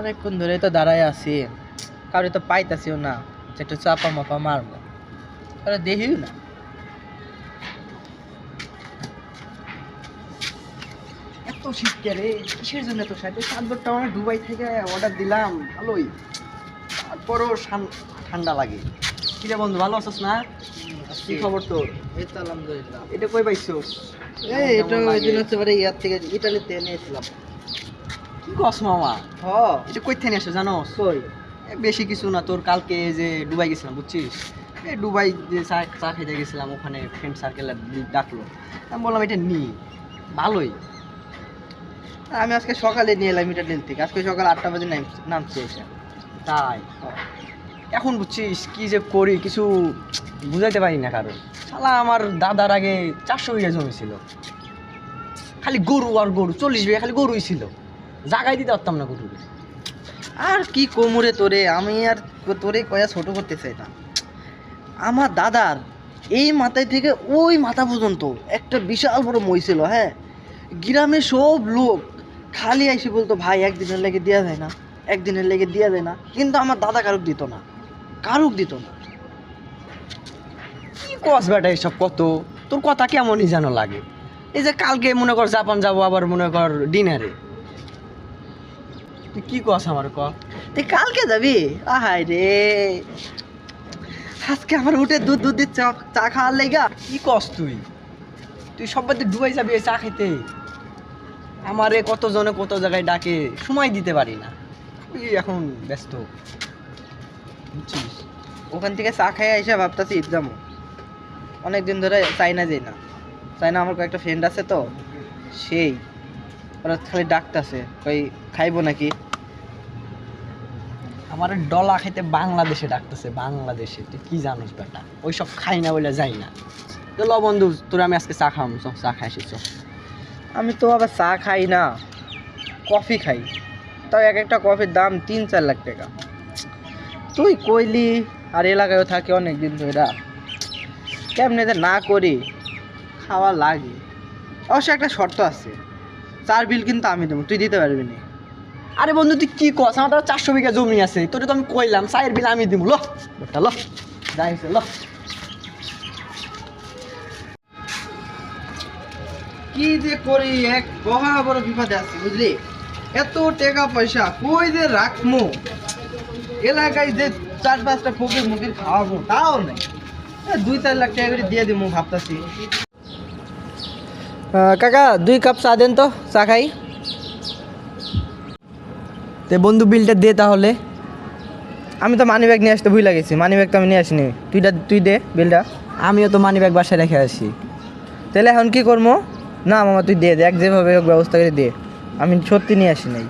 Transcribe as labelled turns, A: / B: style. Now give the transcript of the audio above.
A: অনেকক্ষণ ধরে তো দাঁড়ায় আছি, কাউরে তো পাইতাছিও না যে একটু চাপা মাপা মারবো, আরে দেখিও না।
B: এত শীত কে রে, কিসের জন্য এত শীত? চাদরটা আমরা দুবাই থেকে অর্ডার দিলাম, ভালোই, তারপরও ঠান্ডা লাগে। কি রে বন্ধু, ভালো আছিস না? কি খবর তোর?
A: এই তো আলহামদুলিল্লাহ।
B: এটা কই পাইছস?
A: এটা ওই দিন হচ্ছে মানে ইয়ার থেকে ইটালিতে এনেছিলাম।
B: কি কস মামা?
A: হ,
B: এটা কই থেকে আসে জানো?
A: কই?
B: বেশি কিছু না, তোর কালকে যে দুবাই গেছিলাম বুঝছিস, এই দুবাই যে চা চা খেতে গেছিলাম, ওখানে ফ্রেন্ড সার্কেল ডাকলো, আমি বললাম এটা নি, ভালোই।
A: আমি আজকে সকালে নিয়ে এলাম ইটালি থেকে, আজকে সকাল 8টা বাজে নামছি এসে।
B: তাই এখন বুঝছিস কি যে করি, কিছু বুঝাইতে পারি না কারণ শালা আমার দাদার আগে 400 বিঘা জমি ছিল, খালি গরু আর গরু, 40 বিঘা খালি গরুই ছিল, জাগাই দিতে পারতাম না গরুকে।
A: আর কি কোমরে তোরে, আমি আর তোরে কয়া ছোট করতে চাই না। আমার দাদার এই মাথায় থেকে ওই মাথা পর্যন্ত একটা বিশাল বড় মই ছিল। হ্যাঁ, গ্রামে সব লোক খালি আইসে বলতো ভাই একদিনের লেগে দেওয়া যায় না, একদিনের লেগে দেওয়া যায় না, কিন্তু আমার দাদা কারুক দিত না, কারুক দিত না।
B: কি কস বেটা এসব, কত তোর কথা কেমনই যেন লাগে। এই যে কালকে মনে কর জাপান যাবো, আবার মনে কর ডিনারে, তুই কি কস আমার ক?
A: তুই কালকে যাবি? আহাই রে, আজকে আমার উঠে দুধ দুধ দিয়ে চা খাওয়ার লেগা।
B: কি কস তুই? তুই সবাই ডুবাই যাবি এই চা খেতে? আমারে কত জনে কত জায়গায় ডাকে, সময় দিতে পারি না, খুবই এখন ব্যস্ত বুঝছিস।
A: ওখান থেকে চা খাই এসে ভাবতেছি ঈদ যাবো, অনেকদিন ধরে চাইনা যাই না। চাইনা আমার কয়েকটা ফ্রেন্ড আছে তো, সেই ওরা খালি ডাকতেছে, কই খাইবো নাকি।
B: আমার ডলা খাইতে বাংলাদেশে ডাকতেছে, বাংলাদেশে। তুই কি জানোস বেটা, ওইসব খাই না বলে যাই না। তো ল বন্ধু, তোর আমি আজকে চা খাওয়াম, চা খাই আসি।
A: আমি তো আবার চা খাই না, কফি খাই, তাও এক একটা কফির দাম 3-4 লাখ টাকা। তুই কইলি আর এলাকায়ও থাকে অনেক দিন ধরে, কেমনে যে না করি, খাওয়া লাগে। অবশ্য একটা শর্ত আছে, চার বিল কিন্তু আমি দেবো, তুই দিতে পারবি না।
B: আরে বন্ধু তুই কি কস, আমার তো 400 বিঘা জমি আছে, তোরে তো আমি কইলাম চায়ের বিল আমি দিব। ল বেটা ল, যাই হইছে, ল।
A: কি যে করি, এক মহা বড় বিপদে আছি বুঝলি। এত টাকা পয়সা কই যে রাখমু, এলাকায় যে 4-5টা ফকির মুকির খাওয়াবো তাও নেই। 2-4 লাখ টাকা করে দিয়ে দিব ভাবতাছি। কাকা 2 কাপ চা দেন তো, চা খাই।
B: তে বন্ধু বিলটা দে তাহলে।
A: আমি তো মানি ব্যাগ নিয়ে আসতে ভুলে গেছি, মানি ব্যাগ তো আমি নিয়ে আসিনি। তুই দে বিলটা।
B: আমিও তো মানি ব্যাগ বাসায় রেখে আসি।
A: তাহলে এখন কি করবো? না মামা তুই দে, দেখ যেভাবে হোক ব্যবস্থা করে দে, আমি সত্যি নিয়ে আসি নাই।